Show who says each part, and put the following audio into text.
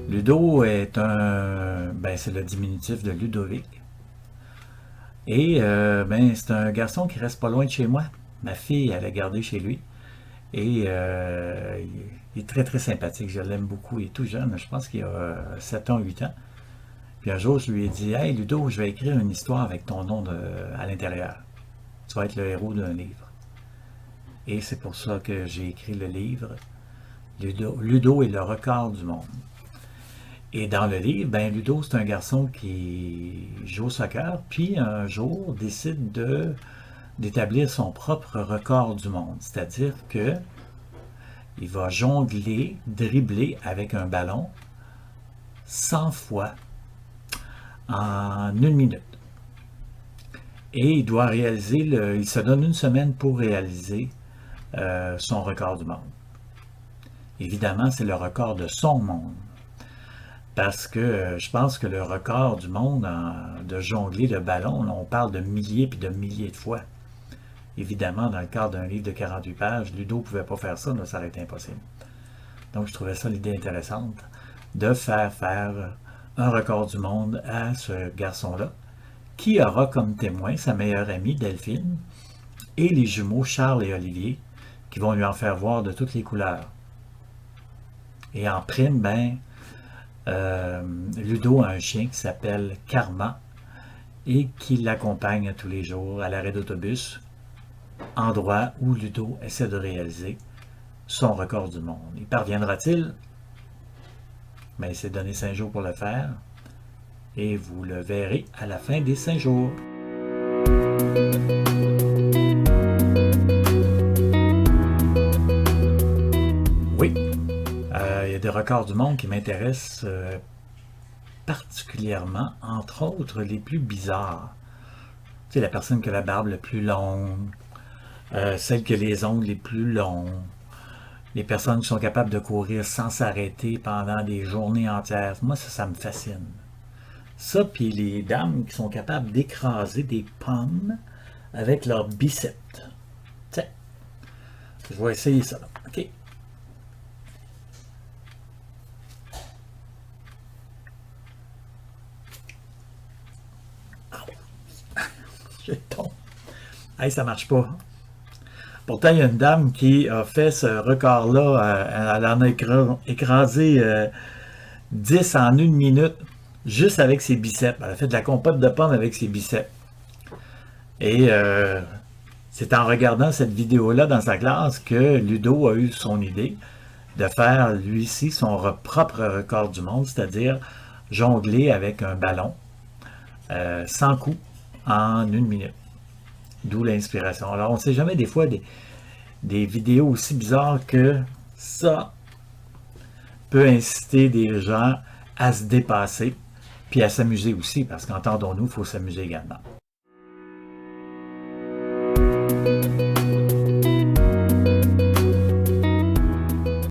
Speaker 1: Ludo est c'est le diminutif de Ludovic. Et c'est un garçon qui reste pas loin de chez moi. Ma fille, elle a gardé chez lui. Et il est très très sympathique. Je l'aime beaucoup. Il est tout jeune. Je pense qu'il a 7 ans, 8 ans. Puis un jour, je lui ai dit: Hey Ludo, je vais écrire une histoire avec ton nom à l'intérieur. Tu vas être le héros d'un livre. Et c'est pour ça que j'ai écrit le livre. Ludo est le record du monde. Et dans le livre, Ludo, c'est un garçon qui joue au soccer, puis un jour décide d'établir son propre record du monde. C'est-à-dire que il va jongler, dribbler avec un ballon 100 fois en 1 minute. Et il doit il se donne 1 semaine pour réaliser son record du monde. Évidemment, c'est le record de son monde. Parce que je pense que le record du monde de jongler le ballon, là, on parle de milliers puis de milliers de fois. Évidemment, dans le cadre d'un livre de 48 pages, Ludo ne pouvait pas faire ça, là, ça aurait été impossible. Donc, je trouvais ça l'idée intéressante de faire un record du monde à ce garçon-là, qui aura comme témoin sa meilleure amie Delphine et les jumeaux Charles et Olivier, qui vont lui en faire voir de toutes les couleurs. Et en prime, Ludo a un chien qui s'appelle Karma et qui l'accompagne tous les jours à l'arrêt d'autobus, endroit où Ludo essaie de réaliser son record du monde. Y parviendra-t-il? Il s'est donné 5 jours pour le faire et vous le verrez à la fin des 5 jours. Oui, il y a des records du monde qui m'intéressent particulièrement, entre autres les plus bizarres. Tu sais, la personne qui a la barbe la plus longue, celle qui a les ongles les plus longs, les personnes qui sont capables de courir sans s'arrêter pendant des journées entières. Moi, ça me fascine. Ça, puis les dames qui sont capables d'écraser des pommes avec leurs biceps. Tiens, je vais essayer ça. OK. Je tombe. Hey, ça marche pas. Pourtant, il y a une dame qui a fait ce record-là. Elle en a écrasé 10 en 1 minute, juste avec ses biceps. Elle a fait de la compote de pommes avec ses biceps. Et c'est en regardant cette vidéo-là dans sa classe que Ludo a eu son idée de faire, lui-ci, son propre record du monde, c'est-à-dire jongler avec un ballon sans coup en 1 minute. D'où l'inspiration. Alors, on ne sait jamais des fois des vidéos aussi bizarres que ça peut inciter des gens à se dépasser puis à s'amuser aussi, parce qu'entendons-nous, il faut s'amuser également.